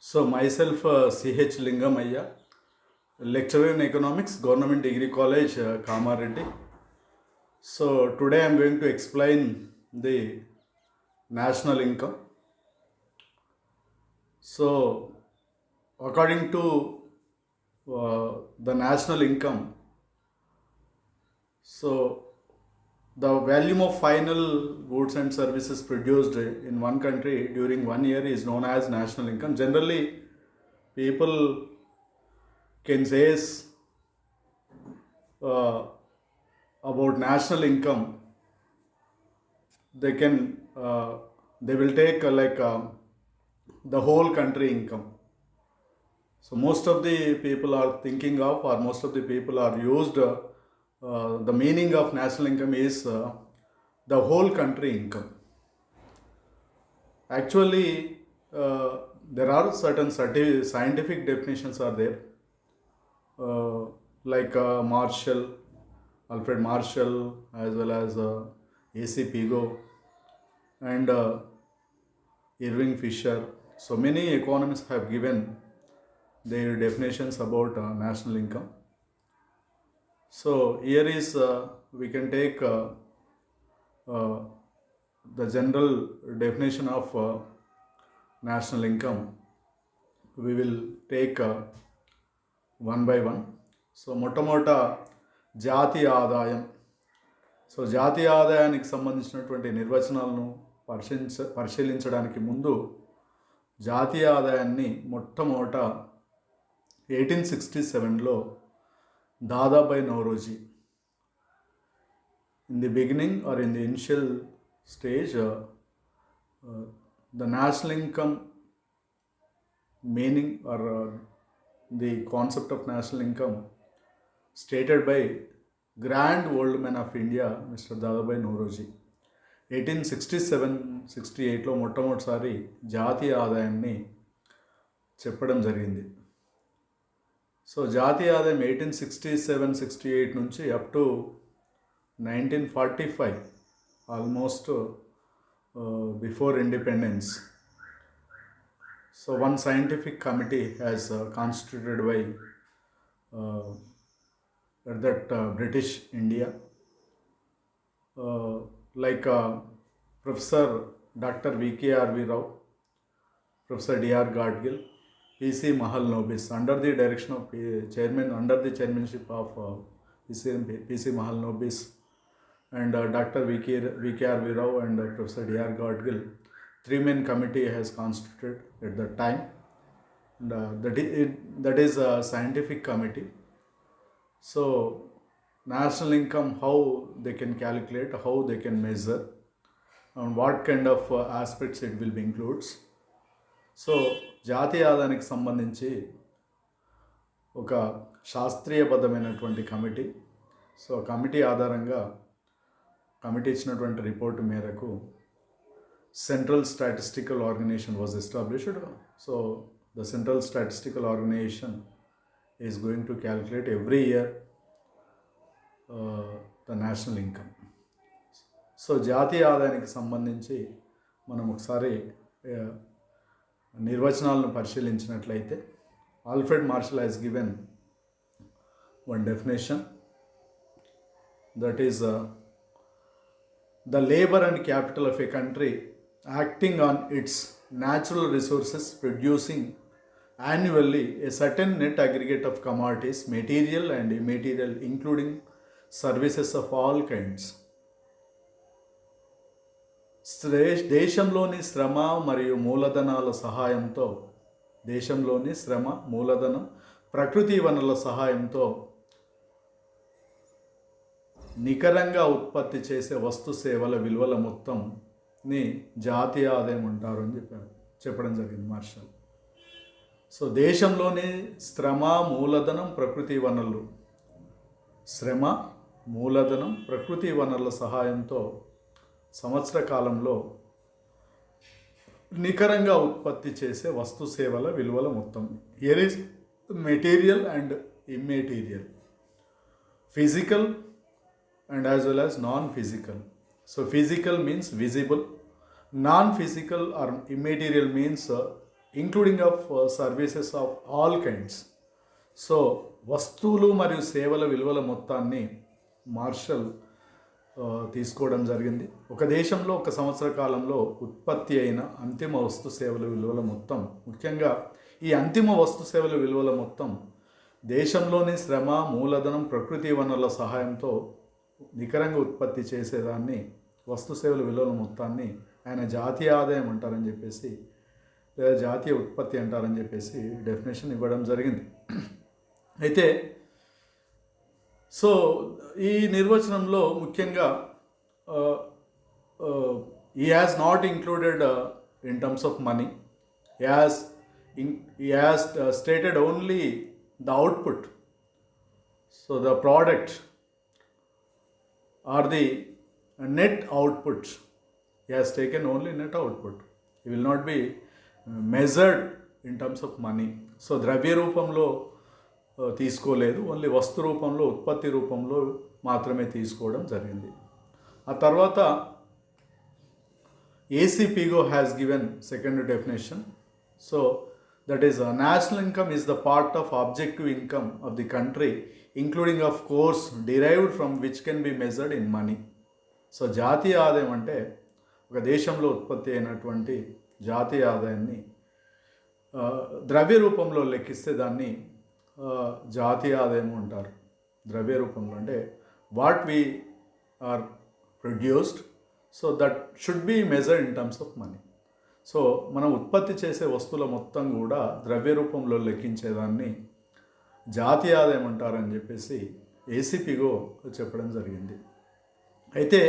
So myself, C.H. Lingamaya, lecturer in economics, Government Degree College, Kamareddy. So today I am going to explain the national income. So according to the national income, so the volume of final goods and services produced in one country during 1 year is known as national income. Generally, people can say uh, about national income, they can they will take the whole country income. So most of the people are thinking of, or most of the people are used, the meaning of national income is the whole country income. Actually, there are certain scientific definitions are there, uh, like Marshall, Alfred Marshall, as well as A.C. Pigo, and Irving Fisher. So many economists have given their definitions about national income. So here is we can take uh, the general definition of national income. We will take one by one. So మొట్టమొదట జాతీయ ఆదాయం. So జాతీయ ఆదాయానికి సంబంధించినటువంటి నిర్వచనాలను పరిశీలించడానికి ముందు జాతీయ ఆదాయాన్ని మొట్టమొదట 1867లో Dadabhai Naoroji, in the beginning or in the initial stage, the national income meaning or the concept of national income stated by Grand Old Man of India, Mr. Dadabhai Naoroji. 1867-68లో మొట్టమొదటిసారి జాతీయ ఆదాయాన్ని చెప్పడం జరిగింది. సో జాతీయ ఆదాయం 1867-68 నుంచి up to 1945, almost before independence. So one scientific committee has constituted by at that British India, like Professor Dr. V.K.R.V. Rao, Professor D.R. Gadgil, P.C. Mahalanobis, under the direction of under the chairmanship of P.C. Mahalanobis and Dr. V.K.R.V. Rao and Professor D.R. Gadgil. Three-man committee has constituted at that time. And that is a scientific committee. So national income, how they can calculate, how they can measure, and what kind of aspects it will be includes. So జాతీయ ఆదాయానికి సంబంధించి ఒక శాస్త్రీయబద్ధమైనటువంటి committee. So committee ఆధారంగా committee ఇచ్చినటువంటి report మేరకు central statistical organization was established. So the central statistical organization is going to calculate every year the national income. So జాతీయ ఆదాయానికి సంబంధించి మనం ఒకసారి నిర్వచనాలను పరిశీలించినట్లయితే, Alfred Marshall has given one definition, that is the labor and capital of a country acting on its natural resources producing annually a certain net aggregate of commodities, material and immaterial, including services of all kinds. దేశంలోని శ్రమ మరియు మూలధనాల సహాయంతో, దేశంలోని శ్రమ, మూలధనం, ప్రకృతి వనరుల సహాయంతో నికరంగా ఉత్పత్తి చేసే వస్తు సేవల విలువల మొత్తంని జాతీయ ఆదాయం అంటారు అని చెప్పడం జరిగింది మార్షల్. సో దేశంలోని శ్రమ, మూలధనం, ప్రకృతి వనరులు, శ్రమ, మూలధనం, ప్రకృతి వనరుల సహాయంతో సంవత్సర కాలంలో నికరంగా ఉత్పత్తి చేసే వస్తు సేవల విలువల మొత్తం. Here is material and immaterial, physical and as well as non-physical. So physical means visible, non-physical or immaterial means including of services of all kinds. So వస్తువులు మరియు సేవల విలువల మొత్తాన్ని మార్షల్ తీసుకోవడం జరిగింది. ఒక దేశంలో ఒక సంవత్సర కాలంలో ఉత్పత్తి అయిన అంతిమ వస్తు సేవల విలువల మొత్తం, ముఖ్యంగా ఈ అంతిమ వస్తు సేవల విలువల మొత్తం దేశంలోని శ్రమ, మూలధనం, ప్రకృతి వనరుల సహాయంతో నికరంగా ఉత్పత్తి చేసేదాన్ని వస్తు సేవల విలువల మొత్తాన్ని ఆయన జాతీయ ఆదాయం అంటారని చెప్పేసి, లేదా జాతీయ ఉత్పత్తి అంటారని చెప్పేసి డెఫినేషన్ ఇవ్వడం జరిగింది. అయితే సో ఈ నిర్వచనంలో ముఖ్యంగా he has not included in terms of money. He has stated only the output. So the product or the net output. He has taken only net output. He will not be measured in terms of money. So ద్రవ్య రూపంలో తీసుకోలేదు, only వస్తు రూపంలో, ఉత్పత్తి రూపంలో మాత్రమే తీసుకోవడం జరిగింది. ఆ తర్వాత ACPIGO has given second definition. So that is national income is the part of objective income of the country, including of course derived from which can be measured in money. So జాతీయ ఆదాయం అంటే ఒక దేశంలో ఉత్పత్తి అయినటువంటి జాతీయ ఆదాయాన్ని ద్రవ్య రూపంలో లెక్కిస్తే దాన్ని జాతీయ ఆదాయం అంటారు. ద్రవ్య రూపంలో అంటే what we are produced, so that should be measured in terms of money. So మనం ఉత్పత్తి చేసే వస్తువుల మొత్తం కూడా ద్రవ్య రూపంలో లెక్కించేదాన్ని జాతీయ ఆదాయం అంటారని చెప్పేసి ACPIGO చెప్పడం జరిగింది. అయితే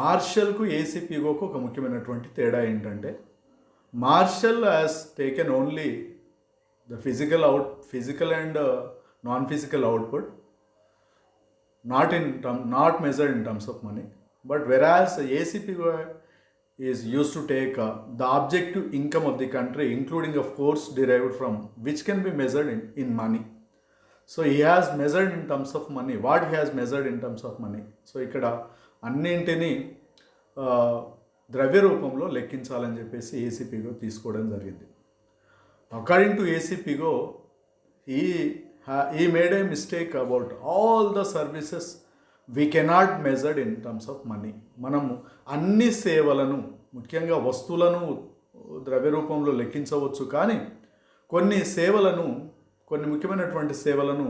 మార్షల్కు ACPIGOకు ఒక ముఖ్యమైనటువంటి తేడా ఏంటంటే, Marshall has taken only the physical and non-physical output, not measured in terms of money. But whereas ACPIGO is used to take the objective income of the country, including of course derived from which can be measured in money. So he has measured in terms of money. What he has measured in terms of money? So ఇక్కడ అన్నింటినీ ద్రవ్య రూపంలో లెక్కించాలని చెప్పేసి ACPIGO తీసుకోవడం జరిగింది. According to ACPIGO, he made a mistake about all the services we cannot measure in terms of money. మనము అన్ని సేవలను, ముఖ్యంగా వస్తువులను ద్రవ్య రూపంలో లెక్కించవచ్చు, కానీ కొన్ని సేవలను, కొన్ని ముఖ్యమైనటువంటి సేవలను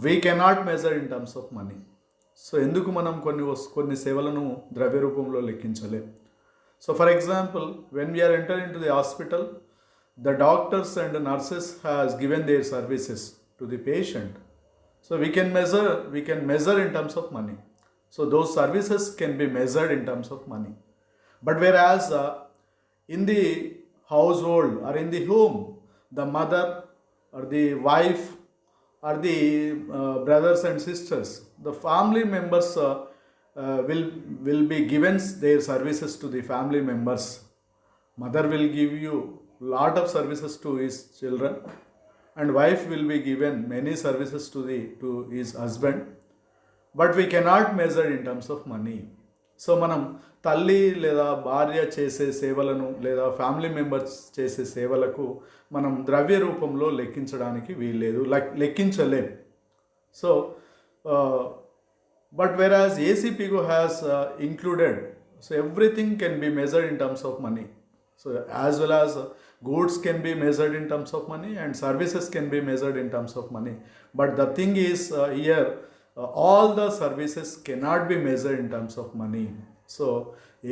we cannot measure in terms of money. So ఎందుకు మనం కొన్ని సేవలను ద్రవ్య రూపంలో లెక్కించలేం? So for example, when we are entering into the hospital, the doctors and nurses has given their services to the patient. So we can measure in terms of money. So those services can be measured in terms of money. But whereas in the household or in the home, the mother or the wife or the brothers and sisters, the family members will be given their services to the family members. Mother will give you lot of services to his children, and wife will be given many services to his husband, but we cannot measure in terms of money. So మనం తల్లి లేదా భార్య చేసే సేవలను లేదా family members చేసే సేవలకు మనం ద్రవ్య రూపంలో లెక్కించడానికి వీల్లేదు, లెక్కించలేం. సో బట్ వెరాజ్ ACPIGO has included, so everything can be measured in terms of money. So as well as goods can be measured in terms of money and services can be measured in terms of money. But the thing is here, all the services cannot be measured in terms of money. So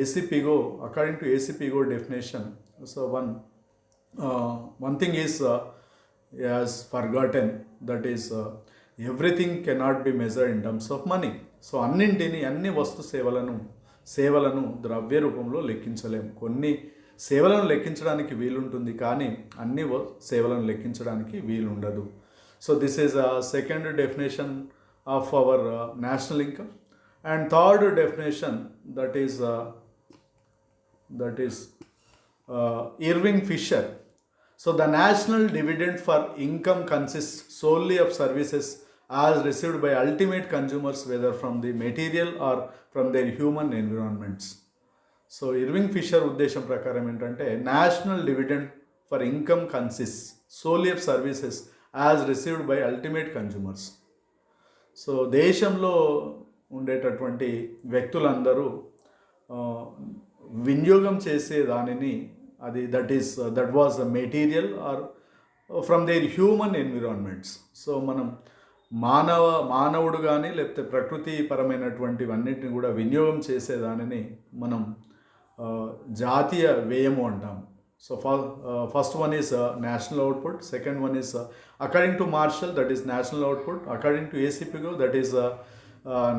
ACPIGO, according to ACPIGO definition, so one thing is he has forgotten, that is everything cannot be measured in terms of money. So అన్ని వస్తు సేవలను ద్రవ్య రూపంలో లెక్కించలేము. కొన్ని సేవలను లెక్కించడానికి వీలుంటుంది, కానీ అన్ని సేవలను లెక్కించడానికి వీలుండదు. So this is second definition of our national income. And third definition, that is Irving Fisher. So the national dividend for income consist solely of services as received by ultimate consumers, whether from the material or from their human environments. So Irving Fisher ఉద్దేశం ప్రకారం ఏంటంటే, national dividend for income consists solely of services as received by ultimate consumers. So దేశంలో ఉండేటటువంటి వ్యక్తులందరూ ఆ, వినియోగం చేసే దానిని అది that was the material are from their human environments. So మనం మానవుడు కానీ లేకపోతే ప్రకృతి పరమైనటువంటివన్నిటిని కూడా వినియోగం చేసేదానిని మనం జాతీయ వ్యయము అంటాం. So first one is national output, second one is according to Marshall that is national output, according to A C Pigou that is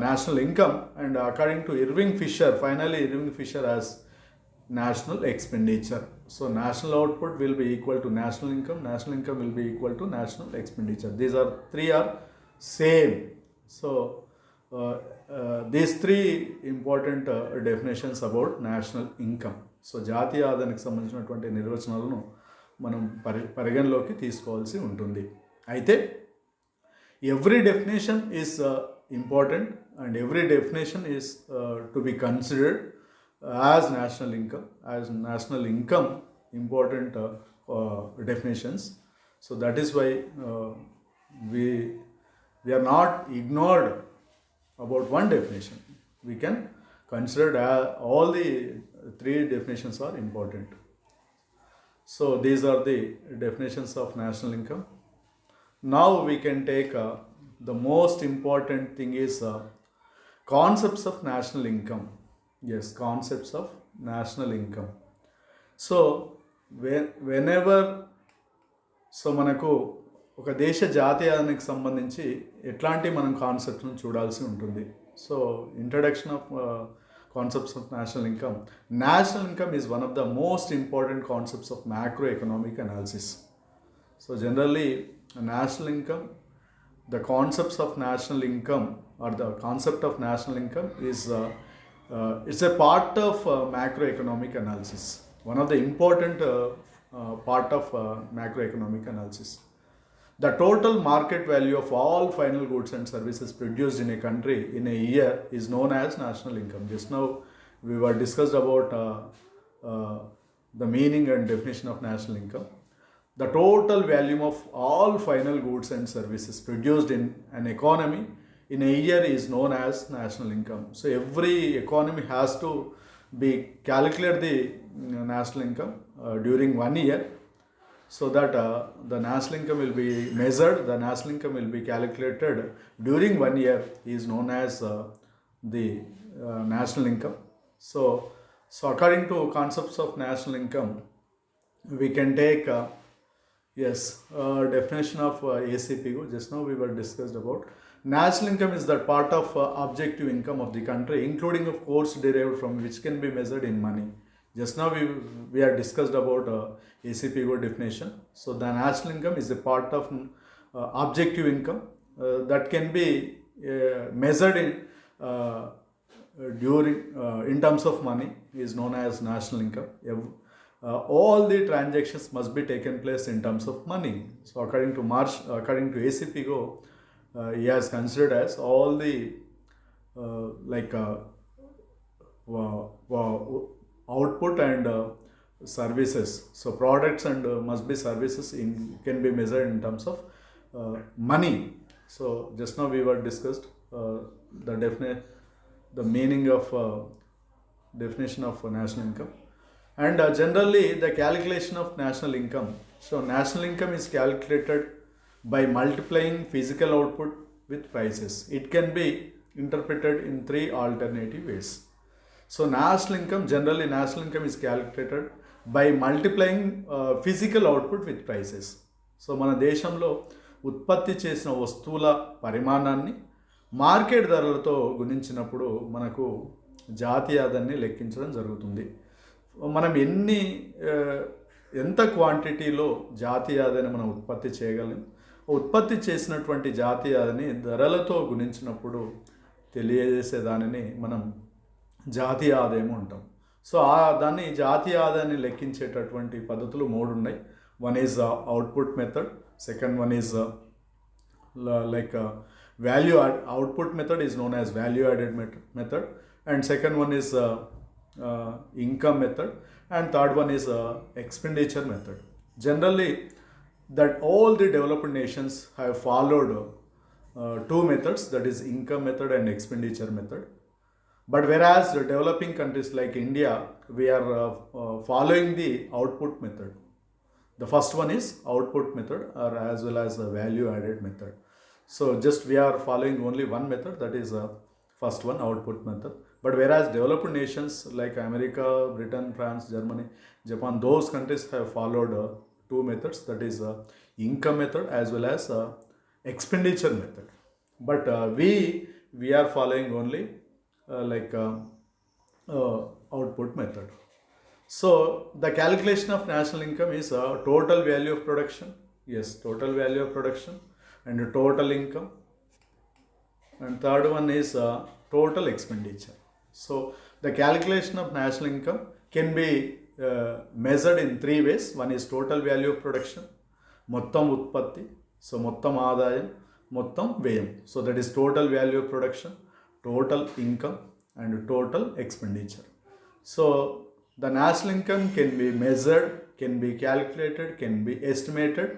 national income, and according to Irving Fisher, finally Irving Fisher has national expenditure. So national output will be equal to national income will be equal to national expenditure. These are three are same. So these three important definitions about national income. So జాతీయ ఆదాయానికి సంబంధించినటువంటి నిర్వచనాలను మనం పరిగణలోకి తీసుకోవాల్సి ఉంటుంది. అయితే every definition is important and every definition is to be considered as national income important definitions. So that is why we are not ignored about one definition. We can consider all the three definitions are important. So these are the definitions of national income. Now we can take the most important thing is concepts of national income. Yes, concepts of national income. So whenever మనకు ఒక దేశ జాతీయానికి సంబంధించి ఎట్లాంటి మనం కాన్సెప్ట్ను చూడాల్సి ఉంటుంది. So introduction of concepts of national income. National income is one of the most important concepts of macro economic analysis. So generally national income, the concepts of national income or the concept of national income is it's a part of macroeconomic analysis, one of the important part of macroeconomic analysis. The total market value of all final goods and services produced in a country in a year is known as national income. Just now we were discussed about the meaning and definition of national income. The total volume of all final goods and services produced in an economy in a year is known as national income. So every economy has to be calculate the national income during 1 year, so that the national income will be measured, the national income will be calculated during 1 year is known as the national income. So according to concepts of national income, we can take definition of ACPO. Just now we were discussed about. National income is that part of objective income of the country, including of course derived from which can be measured in money. Just now we are discussed about ACPO definition. So the national income is a part of objective income that can be measured in during in terms of money is known as national income. All the transactions must be taken place in terms of money. So according to ACPO, he has considered as all the output and services. So products and must be services can be measured in terms of money. So just now we were discussed the meaning of definition of national income. And generally the calculation of national income. So national income is calculated by multiplying physical output with prices. It can be interpreted in three alternative ways. So generally national income is calculated by multiplying physical output with prices. So మన దేశంలో ఉత్పత్తి చేసిన వస్తువుల పరిమాణాన్ని market ధరలతో గుణించినప్పుడు మనకు జాతీయ ఆదాయాన్ని లెక్కించడం జరుగుతుంది. మనం ఎంత క్వాంటిటీలో జాతీయ ఆదాయాన్ని మనం ఉత్పత్తి చేయగలం, ఉత్పత్తి చేసినటువంటి జాతీయ ఆదాయాన్ని ధరలతో గుణించినప్పుడు తెలియజేసే దానిని మనం జాతీయ ఆదాయం అంటాం. సో దాన్ని జాతీయ ఆదాయాన్ని లెక్కించేటటువంటి పద్ధతులు 3 ఉన్నాయి. One is output method, second one is value output method is known as value added method, and second one is income method, and third one is expenditure method. Generally, that all the developed nations have followed two methods, that is income method and expenditure method. But whereas the developing countries like India, we are following the output method. The first one is output method or as well as the value added method. So just we are following only one method, that is first one, output method. But whereas developed nations like America, Britain, France, Germany, Japan, those countries have followed two methods, that is income method as well as expenditure method. But we are following only output method. So the calculation of national income is a total value of production. Yes, total value of production and the total income. And third one is total expenditure. So the calculation of national income can be measured in three ways. One is total value of production, మొత్తం ఉత్పత్తి, so మొత్తం ఆదాయం, మొత్తం వ్యయం. So that is total value of production, total income and total expenditure. So the national income can be measured, can be calculated, can be estimated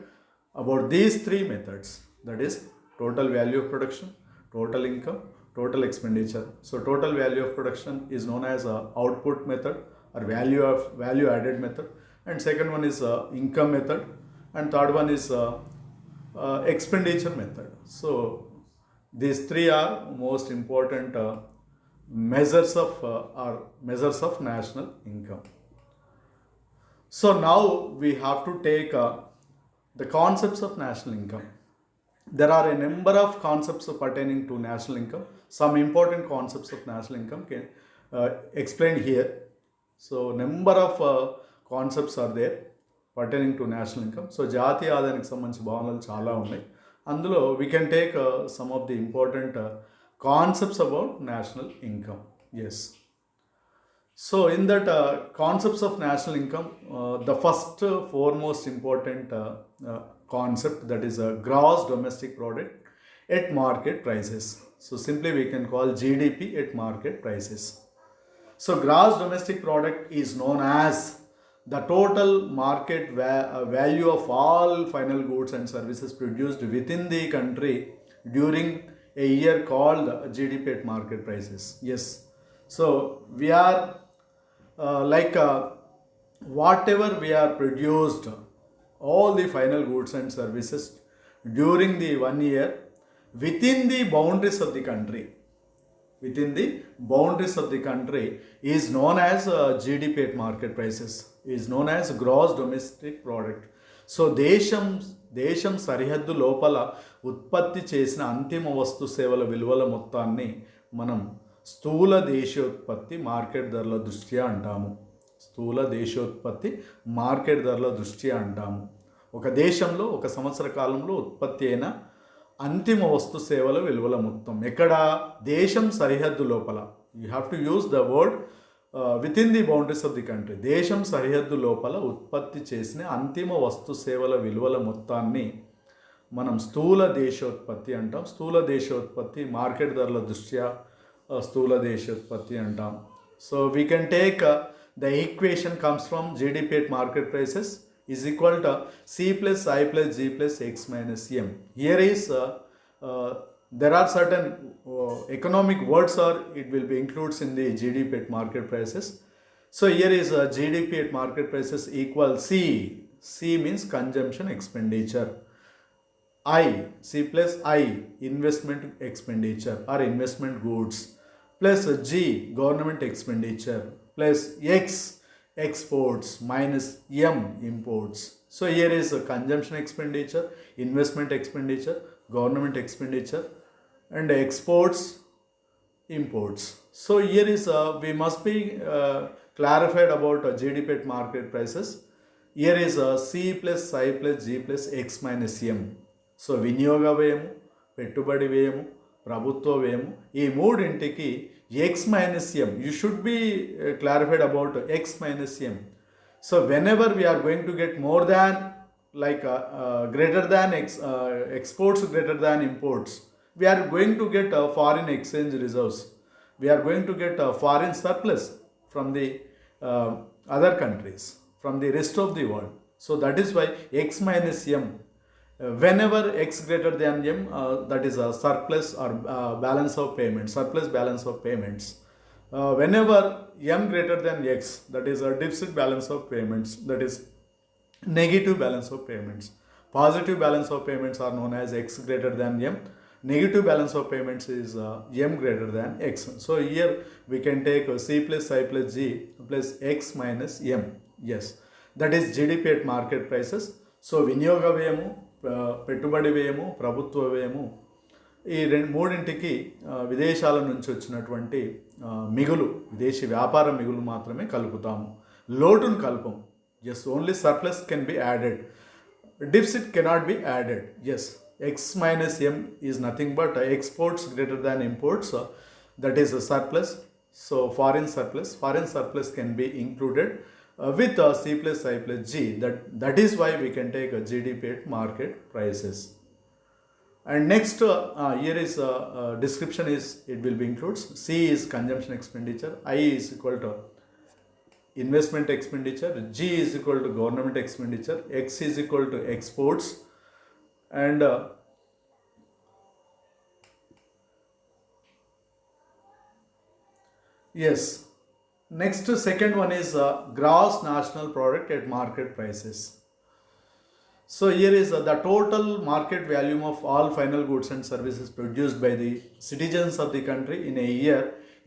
about these three methods, that is total value of production, total income, total expenditure. So total value of production is known as output method or value added method, and second one is income method, and third one is expenditure method. So these three are most important measures of national income. So now we have to take the concepts of national income. There are a number of concepts pertaining to national income. Some important concepts of national income can explained here. So number of concepts are there pertaining to national income. So జాతీయ ఆదాయానికి సంబంధించిన భావనలు చాలా ఉన్నాయి. అందులో we can take some of the important concepts about national income. Yes. So in that concepts of national income, the first foremost important concept, that is a gross domestic product at market prices. So simply we can call GDP at market prices. So gross domestic product is known as the total market value of all final goods and services produced within the country during a year, called GDP at market prices. Yes. So we are whatever we are produced, all the final goods and services during the 1 year within the boundaries of the country, is known as GDP at market prices, is known as gross domestic product. So దేశం సరిహద్దు లోపల ఉత్పత్తి చేసిన అంతిమ వస్తు సేవల విలువల మొత్తాన్ని మనం స్థూల దేశీయోత్పత్తి మార్కెట్ ధరల దృష్ట్యా అంటాము. స్థూల దేశీయోత్పత్తి మార్కెట్ ధరల దృష్ట్యా అంటాము. ఒక దేశంలో ఒక సంవత్సర కాలంలో ఉత్పత్తి అయిన అంతిమ వస్తు సేవల విలువల మొత్తం ఎక్కడ, దేశం సరిహద్దు లోపల. You have to use the word within the boundaries of the country. దేశం సరిహద్దు లోపల ఉత్పత్తి చేసిన అంతిమ వస్తు సేవల విలువల మొత్తాన్ని మనం స్థూల దేశోత్పత్తి అంటాం. స్థూల దేశోత్పత్తి మార్కెట్ ధరల దృష్ట్యా స్థూల దేశోత్పత్తి అంటాం. So we can take the equation comes from GDP at market prices is equal to C plus I plus G plus X minus M. Here is there are certain economic words, or it will be includes in the GDP at market prices. So here is GDP at market prices equal C. C means consumption expenditure. C plus I investment expenditure or investment goods, plus G government expenditure, plus X exports minus M imports. So here is a consumption expenditure, investment expenditure, government expenditure, and exports, imports. So here is we must be clarified about GDP at market prices. Here is C plus I plus G plus X minus M. So వినియోగ వ్యయము, పెట్టుబడి వ్యయము, ప్రభుత్వ వ్యయము, ఈ మూడింటికి X minus M. You should be clarified about X minus M. So whenever we are going to get more than greater than exports greater than imports, we are going to get foreign exchange reserves. We are going to get foreign surplus from the other countries, from the rest of the world. So that is why x minus m, whenever x greater than m, that is a surplus or balance of payments, surplus balance of payments. Whenever m greater than x, that is a deficit balance of payments, that is negative balance of payments. Positive balance of payments are known as x greater than m. Negative balance of payments is m greater than x. So here we can take c plus I plus g plus x minus m. Yes, that is GDP at market prices. So వినియోగ వ్యయము, పెట్టుబడి వ్యయము, ప్రభుత్వ వ్యయము, ఈ మూడింటికి విదేశాల నుంచి వచ్చినటువంటి మిగులు, విదేశీ వ్యాపార మిగులు మాత్రమే కలుపుతాము, లోటును కలుపం. Yes, only surplus can be added. Deficit cannot be added. Yes, x minus m is nothing but exports greater than imports. That is a surplus. So foreign surplus can be included with c plus I plus g. That is why we can take a GDP at market prices. And next here is description is, it will be includes. C is consumption expenditure, I is equal to investment expenditure, G is equal to government expenditure, X is equal to exports, and yes, next second one is gross national product at market prices. So here is the total market value of all final goods and services produced by the citizens of the country in a year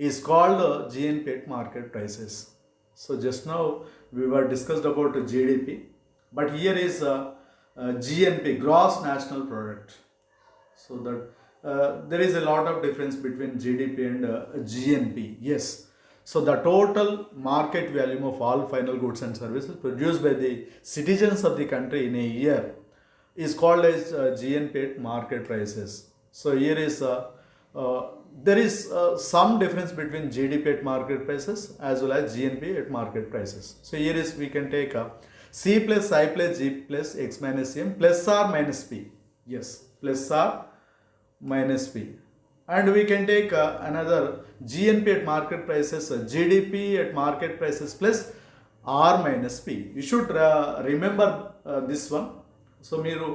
is called GNP at market prices. So just now we were discussed about GDP, but here is GNP, gross national product. So that there is a lot of difference between GDP and GNP. Yes. So the total market value of all final goods and services produced by the citizens of the country in a year is called as GNP at market prices. So here is there is some difference between GDP at market prices as well as GNP at market prices. So here is, we can take C plus I plus G plus x minus m plus r minus p. Yes, plus r minus p. And we can take another GNP at market prices, GDP at market prices plus r minus p. You should remember this one. So మీరు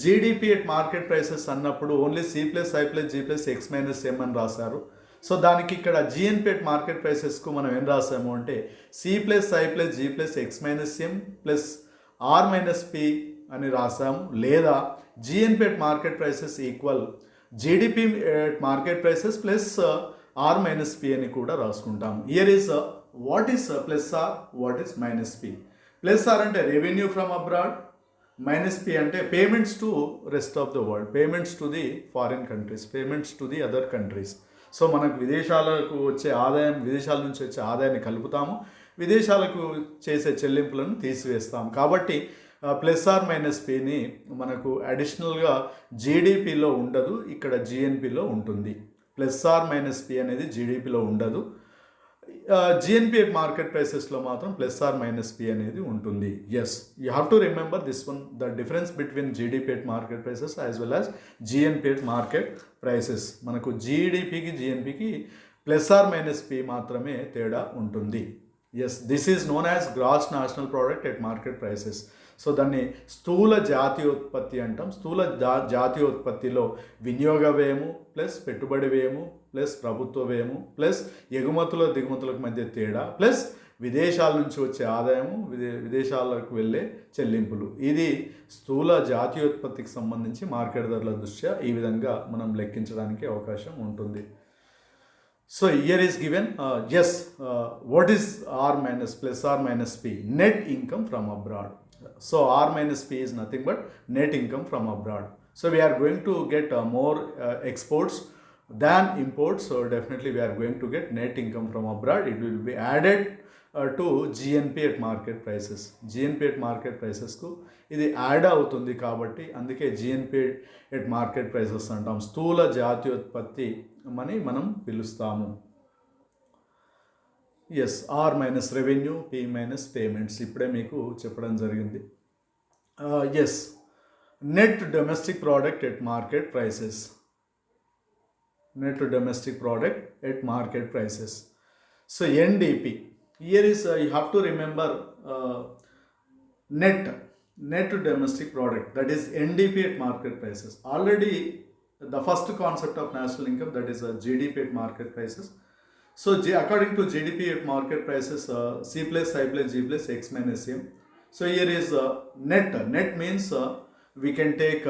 GDP at market prices అన్నప్పుడు only C plus I plus G plus X minus M అని రాశారు. So దానికి ఇక్కడ GNP at market ప్రైసెస్కు మనం ఏం రాసాము అంటే C plus I plus G plus X minus M plus R minus P అని రాసాము, లేదా GNP at market prices equal GDP at market prices plus R minus P అని కూడా రాసుకుంటాము. Here is what is plus R, what is minus P. Plus R అంటే revenue from abroad, minus P అంటే payments to rest of the world, payments to the foreign countries, payments to the other countries. So మనకు విదేశాలకు వచ్చే ఆదాయం, విదేశాల నుంచి వచ్చే ఆదాయాన్ని కలుపుతాము, విదేశాలకు చేసే చెల్లింపులను తీసివేస్తాము. కాబట్టి ప్లస్ ఆర్ మైనస్ పిని మనకు అడిషనల్గా జీడిపిలో ఉండదు, ఇక్కడ జిఎన్పిలో ఉంటుంది. ప్లస్ ఆర్ మైనస్ పి అనేది జీడిపిలో ఉండదు, జిఎన్పి ఎట్ మార్కెట్ ప్రైసెస్లో మాత్రం ప్లస్ ఆర్ మైనస్ పి అనేది ఉంటుంది. Yes, you have to remember this one, the difference between GDP at market prices as well as GNP at market prices. మనకు జీడిపికి జిఎన్పికి plus R minus P మాత్రమే తేడా ఉంటుంది. Yes, this is known as gross national product at market prices. So దాన్ని స్థూల జాతీయోత్పత్తి అంటాం. స్థూల జాతీయోత్పత్తిలో వినియోగ వ్యయము ప్లస్ పెట్టుబడి వ్యయము ప్లస్ ప్రభుత్వ వ్యయము ప్లస్ ఎగుమతుల దిగుమతులకు మధ్య తేడా ప్లస్ విదేశాల నుంచి వచ్చే ఆదాయము, విదేశాలకు వెళ్ళే చెల్లింపులు, ఇది స్థూల జాతీయోత్పత్తికి సంబంధించి మార్కెట్ ధరల దృష్ట్యా ఈ విధంగా మనం లెక్కించడానికి అవకాశం ఉంటుంది. So here is given, what is R minus plus R minus P? Net income from abroad. So R minus P is nothing but net income from abroad. So we are going to get more exports than imports. So definitely we are going to get net income from abroad. It will be added to GNP at market prices. GNP at market prices ku ఇది add అవుతుంది కాబట్టి అందుకే GNP at market prices అంటాం. స్థూల జాతీయోత్పత్తి అని మనం పిలుస్తాము. Yes, R minus revenue, P minus payments ఇప్పుడే మీకు చెప్పడం జరిగింది. Yes, net domestic product at market prices. Net domestic product at market prices. So NDP, here is you have to remember net. net domestic product, that is NDP at market prices. Already the first concept of national income, that is GDP at market prices. So according to GDP at market prices, C plus I plus G plus X minus M. So here is net. Net means we can take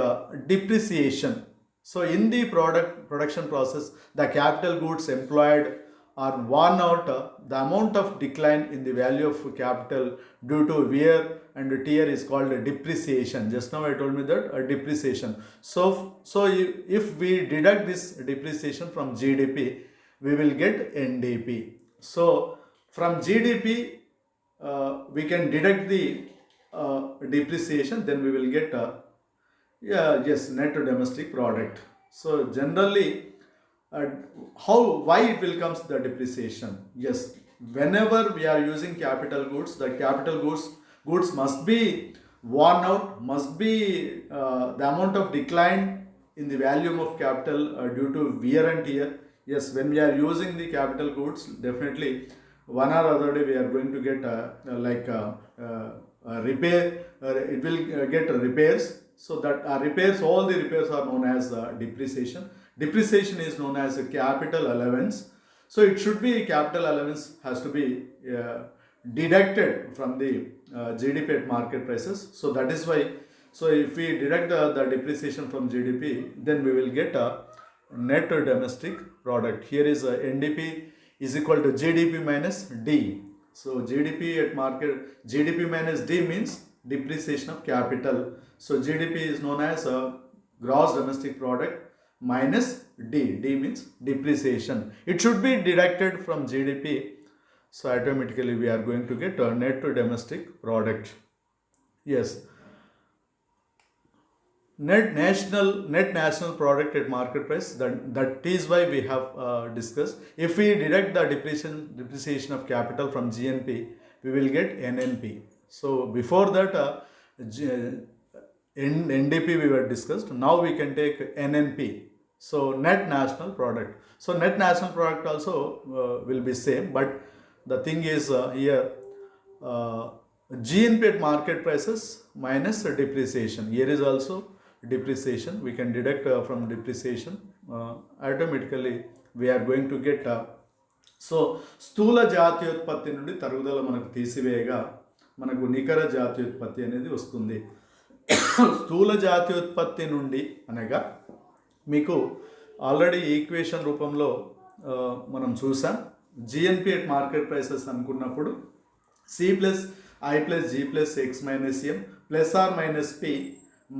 depreciation. So in the production process, the capital goods employed are worn out. The amount of decline in the value of capital due to wear and tear is called a depreciation. Just now I told me that a depreciation. So if we deduct this depreciation from GDP, we will get NDP. So from GDP, we can deduct the depreciation, then we will get net domestic product. So generally, why it will comes the depreciation? Yes, whenever we are using capital goods, the capital goods must be worn out, must be the amount of decline in the value of capital due to wear and tear. Yes, when we are using the capital goods, definitely one or other day we are going to get repair. It will get repairs. So that repairs, all the repairs are known as depreciation. Depreciation is known as a capital allowance. So it should be, capital allowance has to be deducted from the GDP at market prices. So that is why, so if we deduct the depreciation from GDP, then we will get a net domestic product. Here is NDP is equal to GDP minus D. So GDP at market, GDP minus D means depreciation of capital. So GDP is known as gross domestic product minus D. D means depreciation. It should be deducted from GDP. So automatically we are going to get a net domestic product. Yes. Net national product at market price, that is why we have discussed. If we deduct the depreciation of capital from GNP, we will get NNP. So before that NDP we were discussed. Now we can take NNP. So net national product. So net national product also will be same, but the thing is here GNP at market prices minus depreciation. Here is also depreciation. We can deduct from depreciation. Automatically we are going to get so స్థూల జాతీయోత్పత్తి నుండి తరుగుదల మనకు తీసివేయగా మనకు నికర జాతీయోత్పత్తి అనేది వస్తుంది. స్థూల జాతీయోత్పత్తి నుండి అనగా మీకు ఆల్రెడీ ఈక్వేషన్ రూపంలో మనం చూసాం. జిఎన్పి అట్ మార్కెట్ ప్రైసెస్ అనుకున్నప్పుడు C plus I plus G plus X minus M plus R minus P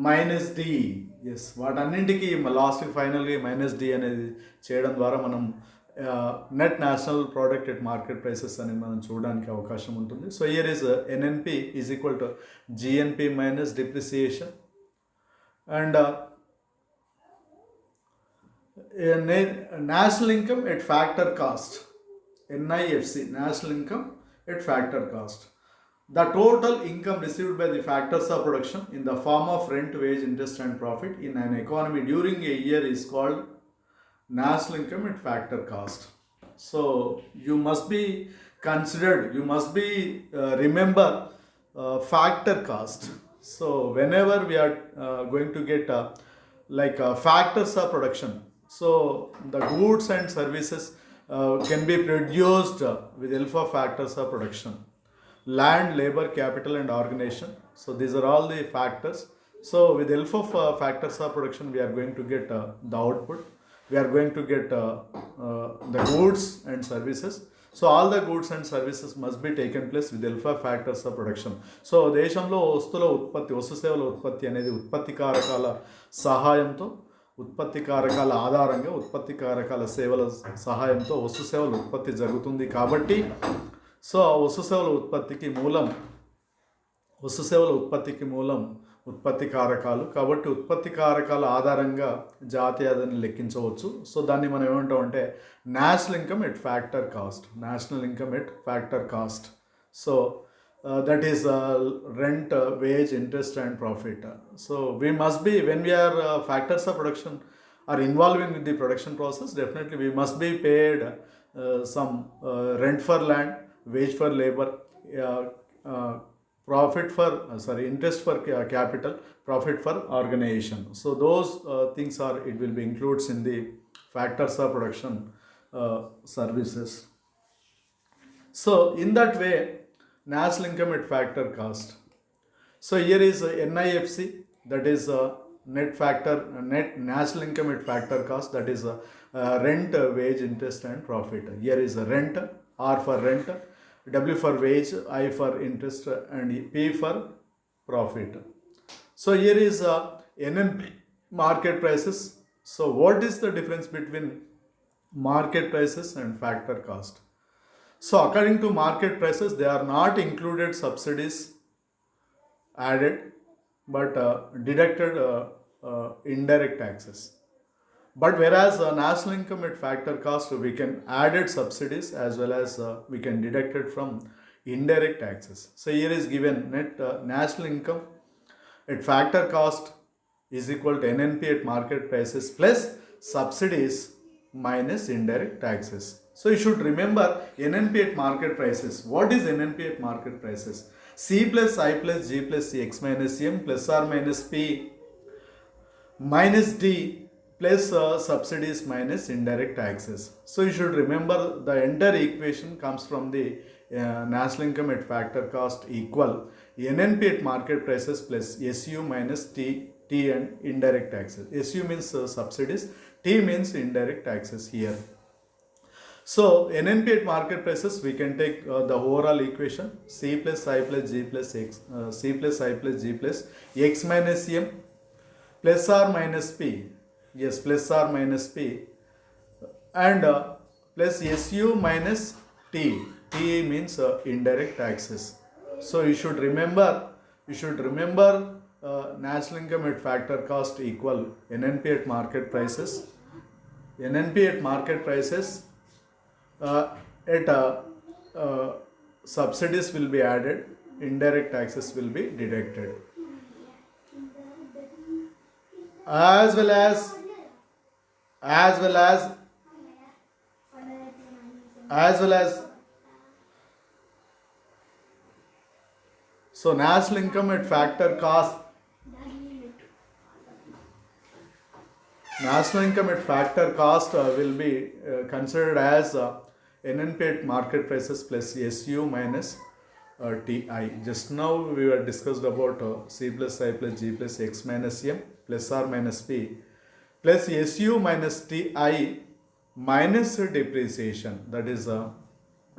minus D. Yes, వాటన్నింటికి లాస్ట్ ఫైనల్గా మైనస్ డి అనేది చేయడం ద్వారా మనం net national product at market prices అనేది మనం చూడడానికి అవకాశం ఉంటుంది. So here is NNP is equal to GNP minus depreciation and national income at factor cost, NIFC, national income at factor cost. The total income received by the factors of production in the form of rent, wage, interest and profit in an economy during a year is called national income at factor cost. So you must be considered, you must be remember factor cost. So whenever we are going to get factors of production, so the goods and services can be produced with help of factors of production. Land, labor, capital and organization. So these are all the factors. So with the help of factors of production, we are going to get the output. We are going to get the goods and services. So all the goods and services must be taken place with the help of factors of production. So దేశంలో వస్తువుల ఉత్పత్తి, వస్తు సేవల ఉత్పత్తి అనేది ఉత్పత్తి కారకాల సహాయంతో, ఉత్పత్తి కారకాల ఆధారంగా, ఉత్పత్తి కారకాల సేవల సహాయంతో వస్తు సేవల ఉత్పత్తి జరుగుతుంది. కాబట్టి సో ఆ వస్తు సేవల ఉత్పత్తికి మూలం ఉత్పత్తి కారకాలు. కాబట్టి ఉత్పత్తి కారకాల ఆధారంగా జాతీయాదాన్ని లెక్కించవచ్చు. సో దాన్ని మనం ఏమంటామంటే national income at factor cost. National income at factor cost. So that is rent, wage, interest and profit. So we must be, when we are factors of production are involving with the production process, definitely we must be paid some rent for land, wage for labor, profit for interest for capital, profit for organization. So those things are, it will be includes in the factors of production services. So in that way, national income at factor cost. So here is NIFC, that is net national income at factor cost, that is rent, wage, interest and profit. Here is rent, R for rent, W for wage, I for interest and P for profit. So here is NNP, market prices. So what is the difference between market prices and factor cost? So according to market prices, they are not included subsidies added, but deducted indirect taxes. But whereas national income at factor cost, we can added subsidies as well as we can deduct it from indirect taxes. So here is given net national income at factor cost is equal to NNP at market prices plus subsidies minus indirect taxes. So you should remember NNP at market prices. What is NNP at market prices? C plus I plus G plus C x minus M plus R minus P minus D plus subsidies minus indirect taxes. So you should remember the entire equation comes from the national income at factor cost equal NNP at market prices plus SU minus T and indirect taxes. SU means subsidies, T means indirect taxes here. So NNP at market prices, we can take the overall equation C plus I plus G plus X, C plus I plus G plus X minus M plus R minus P, yes, plus R minus P and plus SU minus T. T means indirect taxes. So you should remember national income at factor cost equal NNP at market prices. NNP at market prices at subsidies will be added, indirect taxes will be deducted, as well as so national income at factor cost, will be considered as NNP at market prices plus SU minus TI. Just now we were discussed about C plus I plus G plus X minus M plus R minus P plus SU minus TI minus depreciation. That is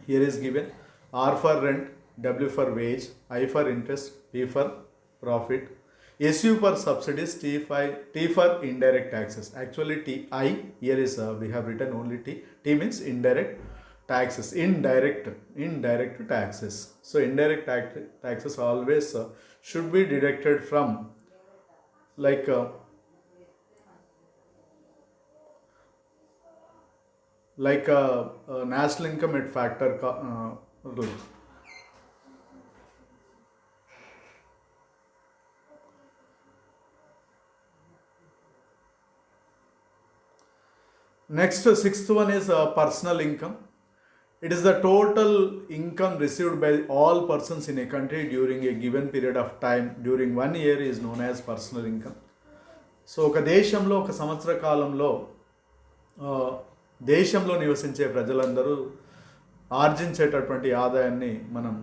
here is given R for rent, W for wage, I for interest, P for profit, SU for subsidies, T for indirect taxes. Actually TI here is we have written only T. T means indirect taxes, indirect taxes. So indirect taxes always should be deducted from national income at factor rule. Next, sixth one is personal income. It is the total income received by all persons in a country during a given period of time. During 1 year is known as personal income. So ఒక దేశంలో ఒక సంవత్సర కాలంలో దేశంలో నివసించే ప్రజలందరూ ఆర్జించేటటువంటి ఆదాయాన్ని మనం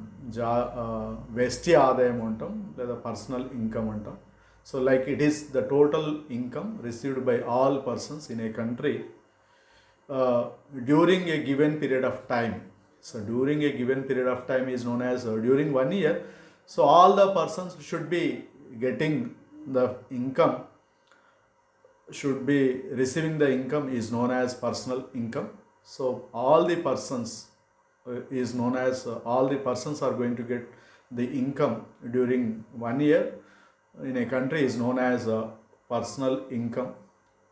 వెస్టి ఆదాయం అంటాం లేదా పర్సనల్ ఇన్కమ్ అంటాం. So like it is the total income received by all persons in a country during a given period of time. So during a given period of time is known as during 1 year. So all the persons should be getting the income, should be receiving the income is known as personal income. So all the persons is known as all the persons are going to get the income during 1 year in a country is known as personal income.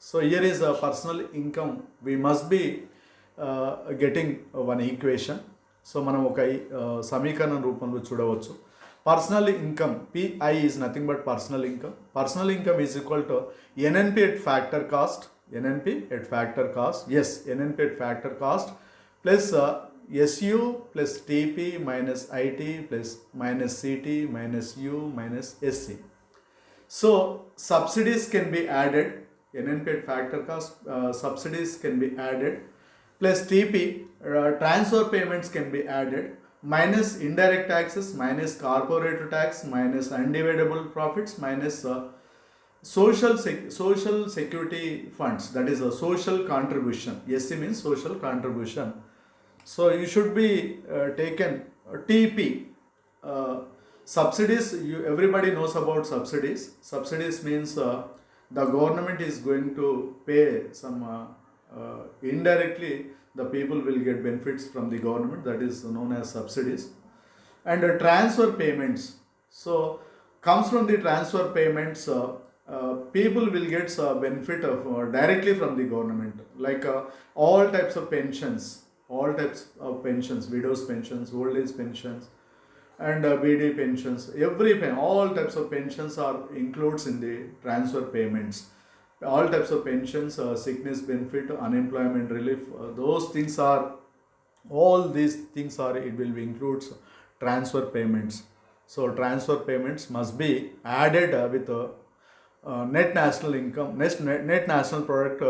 So here is a personal income. We must be getting one equation. So మనం ఒక సమీకరణం రూపంలో చూడవచ్చు. Personal income PI is nothing but personal income. Personal income is equal to NNP at factor cost. NNP at factor cost. Yes, NNP at factor cost plus SU plus TP minus IT plus minus CT minus U minus SC. So subsidies can be added, NNP factor cost subsidies can be added, plus TP transfer payments can be added, minus indirect taxes, minus corporate tax, minus undividable profits, minus social security funds, that is a social contribution. SC means social contribution. So you should be taken TP. Subsidies, everybody knows about subsidies. Subsidies means the government is going to pay some indirectly, the people will get benefits from the government, that is known as subsidies. And transfer payments, so comes from the transfer payments, people will get benefit of directly from the government, like all types of pensions, widows pensions, old age pensions, and BD pensions, all types of pensions are includes in the transfer payments. All types of pensions, sickness benefit, unemployment relief, those things are, all these things are, it will be includes transfer payments. So transfer payments must be added with net national income, net national product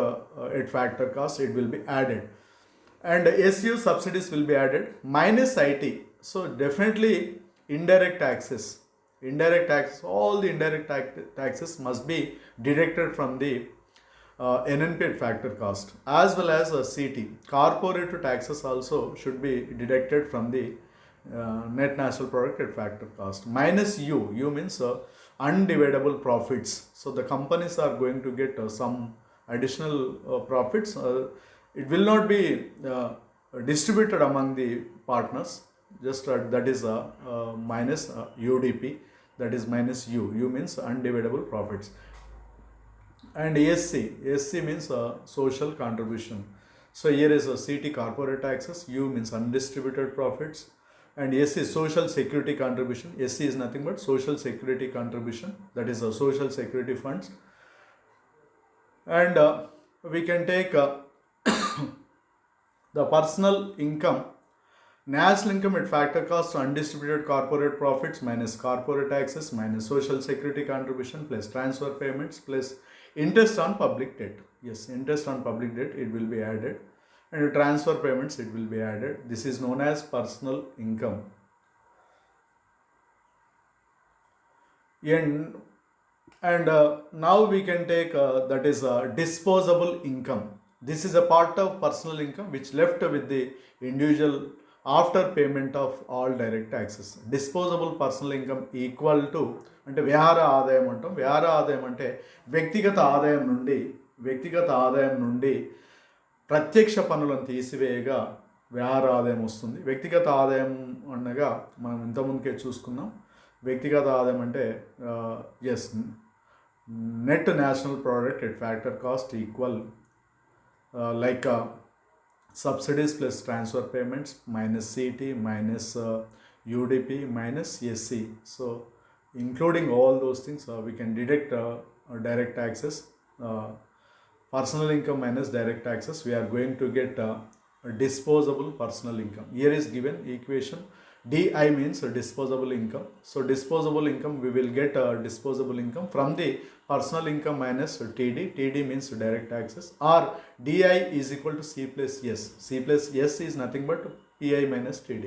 at factor cost, it will be added. And SU subsidies will be added, minus IT. So definitely indirect taxes, all the indirect taxes must be deducted from the NNP at factor cost, as well as CT. Corporate taxes also should be deducted from the net national product at factor cost. Minus U means undividable profits. So the companies are going to get some additional profits. It will not be distributed among the partners. Just that is minus UDP. That is minus U. U means undividable profits. And SC means social contribution. So here is a CT, corporate taxes. U means undistributed profits. And SC, social security contribution. SC is nothing but social security contribution. That is a social security funds. And we can take the personal income, national income at factor cost, undistributed corporate profits minus corporate taxes minus social security contribution plus transfer payments plus interest on public debt. Yes, interest on public debt, it will be added. And transfer payments, it will be added. This is known as personal income. And now we can take that is disposable income. This is a part of personal income which left with the individual after payment of all direct taxes. Disposable personal income equal to, అంటే విహార ఆదాయం అంటాం. విహార ఆదాయం అంటే వ్యక్తిగత ఆదాయం నుండి ప్రత్యక్ష పన్నులను తీసివేయగా విహార ఆదాయం వస్తుంది. వ్యక్తిగత ఆదాయం అనగా మనం ఇంతకుముందుకే చూసుకున్నాం. వ్యక్తిగత ఆదాయం అంటే yes, net national product at factor cost equal like subsidies plus transfer payments minus CT minus UDP minus SC. So including all those things, we can deduct direct taxes. Personal income minus direct taxes, we are going to get disposable personal income. Here is given equation. DI means disposable income. So disposable income, we will get disposable income from the personal income minus TD. TD means direct taxes, or DI is equal to C plus S. C plus S is nothing but PI minus TD.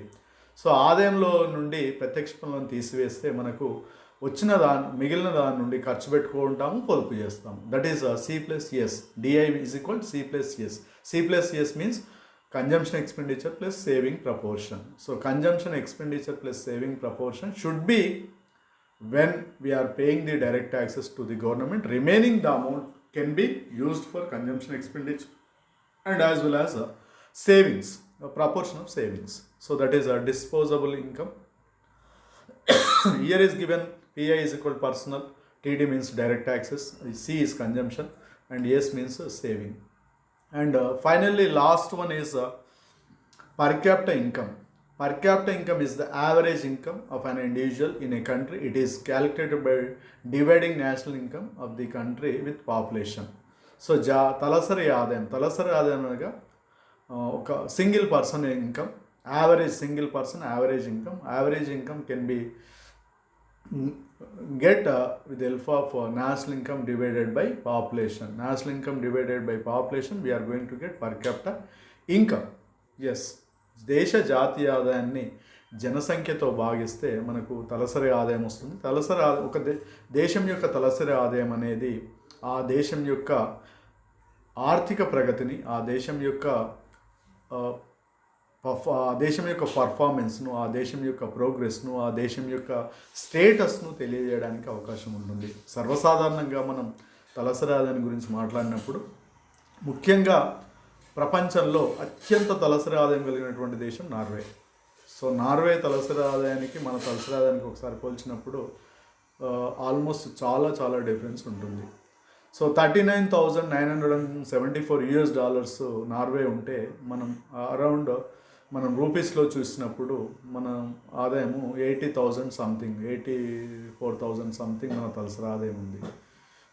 So ఆదాయంలో నుండి ప్రత్యక్ష పన్నులను తీసివేస్తే మనకు వచ్చిన మిగిలిన దాని నుండి ఖర్చు పెట్టుకుంటాము, పొదుపు చేస్తాము. That is C plus S. DI is equal to C plus S. C plus S means consumption expenditure plus saving proportion. So consumption expenditure plus saving proportion should be when we are paying the direct taxes to the government. Remaining the amount can be used for consumption expenditure and as well as savings, a proportion of savings. So that is a disposable income. Here is given PI is equal to personal, TD means direct taxes, C is consumption, and S means saving. And finally last one is per capita income. Per capita income is the average income of an individual in a country. It is calculated by dividing national income of the country with population. So తలసరి ఆదాయం అనగా ఒక single person income. average single person average income can be get with the help of national income divided by population we are going to get per capita income. Yes, దేశ జాతీయ ఆదాయాన్ని జనసంఖ్యతో భాగిస్తే మనకు తలసరి ఆదాయం వస్తుంది. దేశం యొక్క తలసరి ఆదాయం అనేది ఆ దేశం యొక్క ఆర్థిక ప్రగతిని, ఆ దేశం యొక్క పర్ఫార్మెన్స్ను, ఆ దేశం యొక్క ప్రోగ్రెస్ను, ఆ దేశం యొక్క స్టేటస్ను తెలియజేయడానికి అవకాశం ఉంటుంది. సర్వసాధారణంగా మనం తలసరి ఆదాయం గురించి మాట్లాడినప్పుడు ముఖ్యంగా ప్రపంచంలో అత్యంత తలసరి ఆదాయం కలిగినటువంటి దేశం నార్వే. సో నార్వే తలసరి ఆదాయానికి మన తలసరి ఆదాయానికి ఒకసారి పోల్చినప్పుడు ఆల్మోస్ట్ చాలా చాలా డిఫరెన్స్ ఉంటుంది. సో $39,974 నార్వే ఉంటే మనం రూపీస్లో చూసినప్పుడు మన ఆదాయము 84,000 సంథింగ్ మన తలసరి ఆదాయం ఉంది.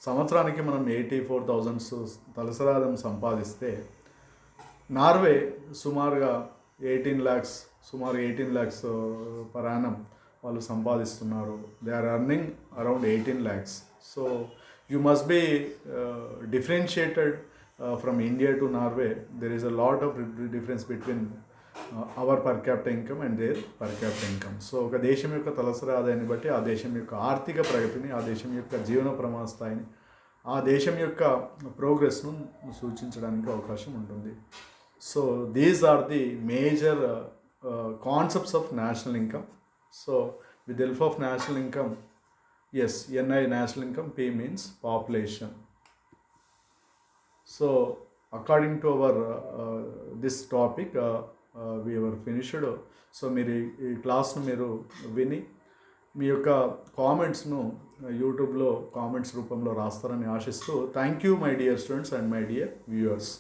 సంవత్సరానికి మనం 84,000 తలసరి ఆదాయం సంపాదిస్తే నార్వే సుమారుగా 18 lakhs పర్ యానం వాళ్ళు సంపాదిస్తున్నారు. They are earning around 18 lakhs. సో you must be differentiated from India to Norway. There is a lot of difference between our per capita income and their per capita income. So ఒక దేశం యొక్క తలసరి ఆదాయాన్ని బట్టి ఆ దేశం యొక్క ఆర్థిక ప్రగతిని, ఆ దేశం యొక్క జీవన ప్రమాణ స్థాయిని, ఆ దేశం యొక్క ప్రోగ్రెస్ను సూచించడానికి అవకాశం ఉంటుంది. So these are the major concepts of national income. So with help of national income, yes, NI national income, P means population. So according to our this topic we were finished. So మీరు ఈ క్లాస్ను మీరు విని మీ యొక్క కామెంట్స్ను యూట్యూబ్లో comments రూపంలో రాస్తారని ఆశిస్తూ thank you my dear students and my dear viewers.